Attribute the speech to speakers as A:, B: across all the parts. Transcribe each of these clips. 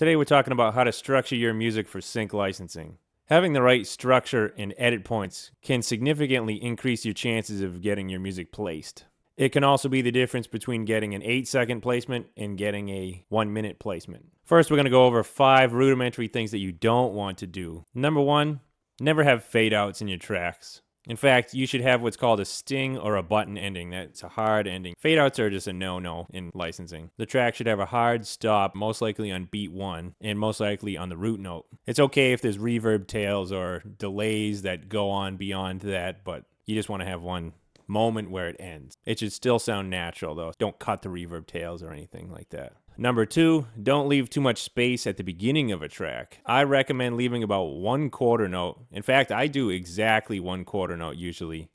A: Today we're talking about how to structure your music for sync licensing. Having the right structure and edit points can significantly increase your chances of getting your music placed. It can also be the difference between getting an 8-second placement and getting a 1-minute placement. First, we're going to go over 5 rudimentary things that you don't want to do. Number 1, never have fade outs in your tracks. In fact, you should have what's called a sting or a button ending. That's a hard ending. Fade outs are just a no-no in licensing. The track should have a hard stop, most likely on beat 1, and most likely on the root note. It's okay if there's reverb tails or delays that go on beyond that, but you just want to have one moment where it ends. It should still sound natural, though. Don't cut the reverb tails or anything like that. Number 2, don't leave too much space at the beginning of a track. I recommend leaving about 1/4 note. In fact, I do exactly 1/4 note usually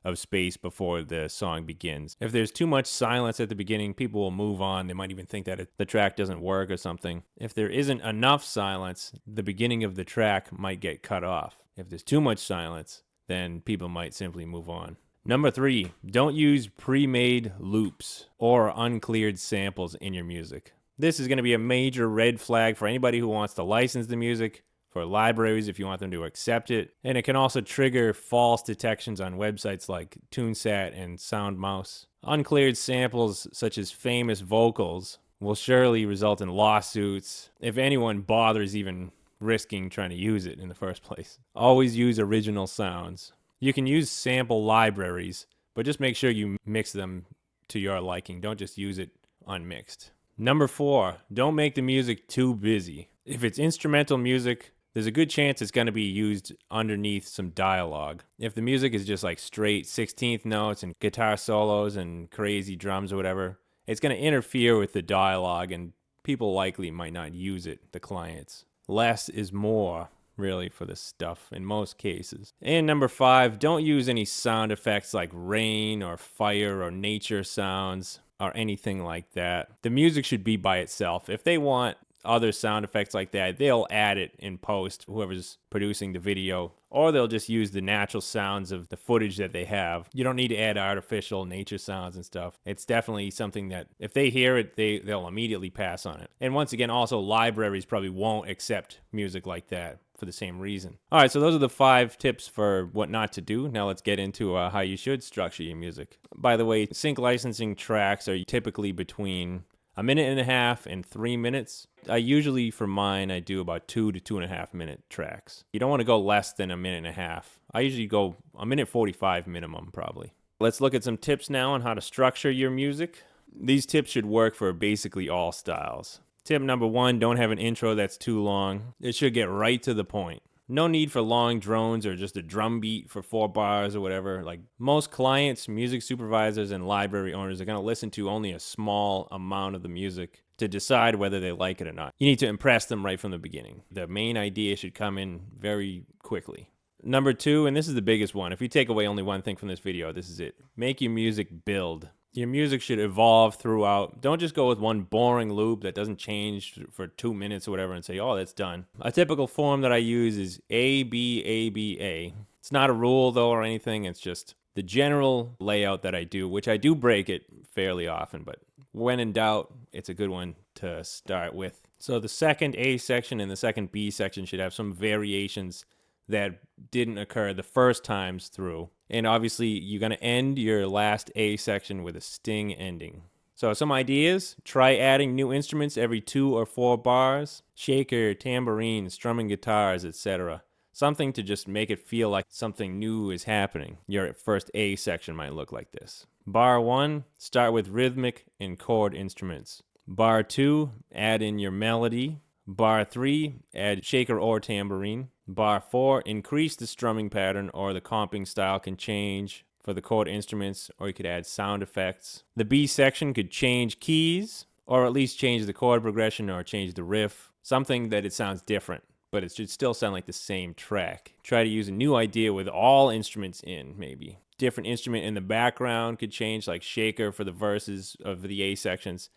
A: of space before the song begins. If there's too much silence at the beginning, people will move on. They might even think that the track doesn't work or something. If there isn't enough silence, the beginning of the track might get cut off. If there's too much silence, then people might simply move on. Number 3, don't use pre-made loops or uncleared samples in your music. This is going to be a major red flag for anybody who wants to license the music, for libraries if you want them to accept it, and it can also trigger false detections on websites like TuneSat and SoundMouse. Uncleared samples such as famous vocals will surely result in lawsuits if anyone bothers even risking trying to use it in the first place. Always use original sounds. You can use sample libraries, but just make sure you mix them to your liking. Don't just use it unmixed. Number 4, don't make the music too busy. If it's instrumental music, there's a good chance it's going to be used underneath some dialogue. If the music is just like straight 16th notes and guitar solos and crazy drums or whatever, it's going to interfere with the dialogue and people likely might not use it, the clients. Less is more, really, for this stuff in most cases. And number 5, don't use any sound effects like rain or fire or nature sounds or anything like that. The music should be by itself. If they want other sound effects like that, they'll add it in post, whoever's producing the video, or they'll just use the natural sounds of the footage that they have. You don't need to add artificial nature sounds and stuff. It's definitely something that if they hear it, they'll immediately pass on it. And once again, also libraries probably won't accept music like that for the same reason. All right, so those are the 5 tips for what not to do. Now let's get into how you should structure your music. By the way, sync licensing tracks are typically between 1.5 minutes and 3 minutes. Usually for mine, I do about 2 to 2.5 minute tracks. You don't want to go less than 1.5 minutes. I usually go 1:45 minimum, probably. Let's look at some tips now on how to structure your music. These tips should work for basically all styles. Tip number 1, don't have an intro that's too long. It should get right to the point. No need for long drones or just a drum beat for 4 bars or whatever. Like most clients, music supervisors, and library owners are going to listen to only a small amount of the music to decide whether they like it or not. You need to impress them right from the beginning. The main idea should come in very quickly. Number 2, and this is the biggest one. If you take away only one thing from this video, this is it. Make your music build. Your music should evolve throughout. Don't just go with one boring loop that doesn't change for 2 minutes or whatever and say, oh, that's done. A typical form that I use is A, B, A, B, A. It's not a rule, though, or anything. It's just the general layout that I do, which I do break it fairly often, but when in doubt, it's a good one to start with. So the second A section and the second B section should have some variations that didn't occur the first times through. And obviously, you're going to end your last A section with a sting ending. So some ideas: try adding new instruments every 2 or 4 bars. Shaker, tambourine, strumming guitars, etc. Something to just make it feel like something new is happening. Your first A section might look like this. Bar 1, start with rhythmic and chord instruments. Bar 2, add in your melody. Bar 3, add shaker or tambourine. Bar 4, increase the strumming pattern, or the comping style can change for the chord instruments, or you could add sound effects. The B section could change keys, or at least change the chord progression or change the riff. Something that it sounds different, but it should still sound like the same track. Try to use a new idea with all instruments in, maybe. Different instrument in the background could change, like shaker for the verses of the A sections.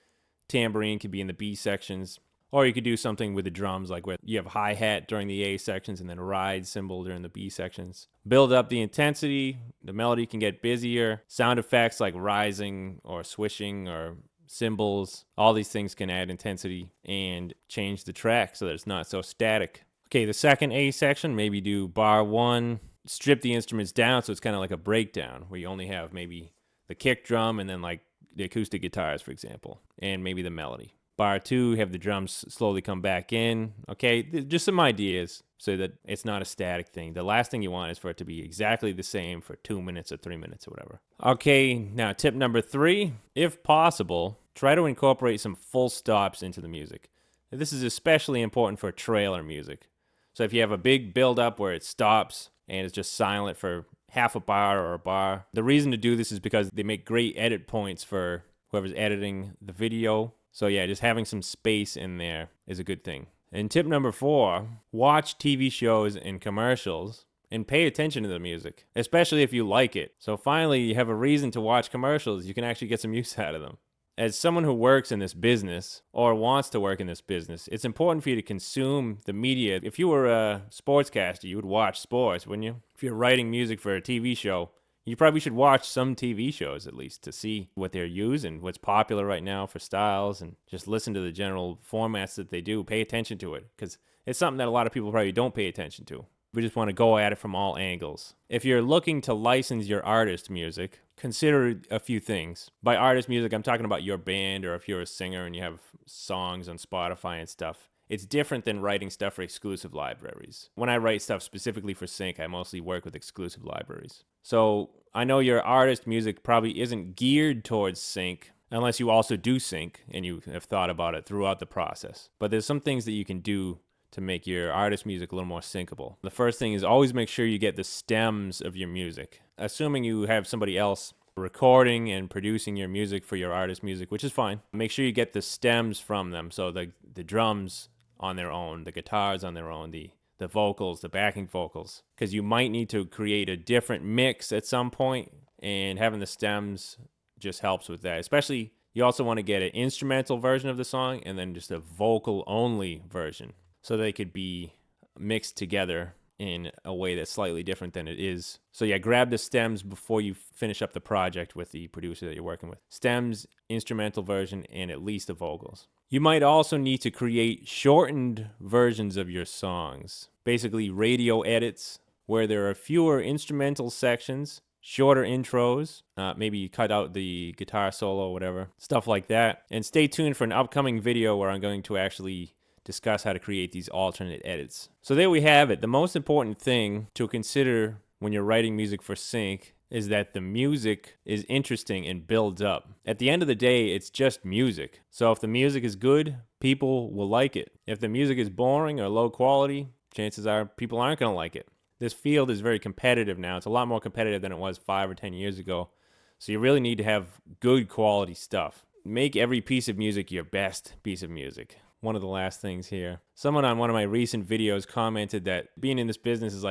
A: Tambourine could be in the B sections. Or you could do something with the drums, like where you have hi-hat during the A sections and then ride cymbal during the B sections. Build up the intensity. The melody can get busier. Sound effects like rising or swishing or cymbals, all these things can add intensity and change the track so that it's not so static. Okay, the second A section, maybe do bar 1, strip the instruments down so it's kind of like a breakdown where you only have maybe the kick drum and then like the acoustic guitars, for example, and maybe the melody. Bar 2, have the drums slowly come back in. Okay, just some ideas so that it's not a static thing. The last thing you want is for it to be exactly the same for 2 minutes or 3 minutes or whatever. Okay, now tip number 3, if possible, try to incorporate some full stops into the music. This is especially important for trailer music. So if you have a big build up where it stops and it's just silent for half a bar or a bar, the reason to do this is because they make great edit points for whoever's editing the video. So yeah, just having some space in there is a good thing. And tip number 4, watch TV shows and commercials and pay attention to the music, especially if you like it. So finally, you have a reason to watch commercials. You can actually get some use out of them. As someone who works in this business or wants to work in this business, it's important for you to consume the media. If you were a sportscaster, you would watch sports, wouldn't you? If you're writing music for a TV show, you probably should watch some TV shows at least to see what they're using, what's popular right now for styles, and just listen to the general formats that they do. Pay attention to it because it's something that a lot of people probably don't pay attention to. We just want to go at it from all angles. If you're looking to license your artist music, consider a few things. By artist music, I'm talking about your band, or if you're a singer and you have songs on Spotify and stuff. It's different than writing stuff for exclusive libraries. When I write stuff specifically for sync, I mostly work with exclusive libraries. So I know your artist music probably isn't geared towards sync unless you also do sync and you have thought about it throughout the process. But there's some things that you can do to make your artist music a little more syncable. The first thing is always make sure you get the stems of your music. Assuming you have somebody else recording and producing your music for your artist music, which is fine, make sure you get the stems from them. So the drums on their own, the guitars on their own, the vocals, the backing vocals, because you might need to create a different mix at some point, and having the stems just helps with that. Especially, you also want to get an instrumental version of the song and then just a vocal only version, so they could be mixed together in a way that's slightly different than it is. So yeah, grab the stems before you finish up the project with the producer that you're working with. Stems, instrumental version, and at least the vocals. You might also need to create shortened versions of your songs. Basically radio edits where there are fewer instrumental sections, shorter intros, maybe you cut out the guitar solo or whatever, stuff like that. And stay tuned for an upcoming video where I'm going to actually discuss how to create these alternate edits. So there we have it. The most important thing to consider when you're writing music for sync is that the music is interesting and builds up. At the end of the day, it's just music. So if the music is good, people will like it. If the music is boring or low quality, chances are people aren't going to like it. This field is very competitive now. It's a lot more competitive than it was 5 or 10 years ago. So you really need to have good quality stuff. Make every piece of music your best piece of music. One of the last things here. Someone on one of my recent videos commented that being in this business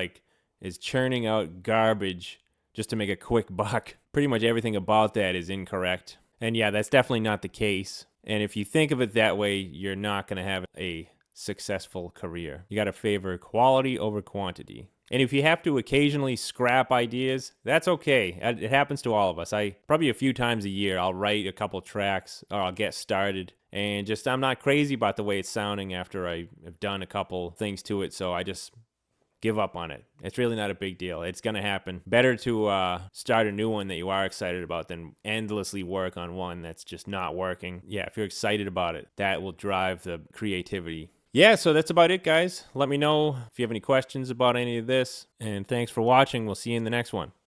A: is churning out garbage just to make a quick buck. Pretty much everything about that is incorrect. And yeah, that's definitely not the case. And if you think of it that way, you're not going to have a successful career. You got to favor quality over quantity. And if you have to occasionally scrap ideas, that's okay. It happens to all of us. Probably a few times a year, I'll write a couple tracks or I'll get started. And just I'm not crazy about the way it's sounding after I've done a couple things to it. So I just give up on it. It's really not a big deal. It's going to happen. Better to start a new one that you are excited about than endlessly work on one that's just not working. Yeah, if you're excited about it, that will drive the creativity. Yeah, so that's about it, guys. Let me know if you have any questions about any of this. And thanks for watching. We'll see you in the next one.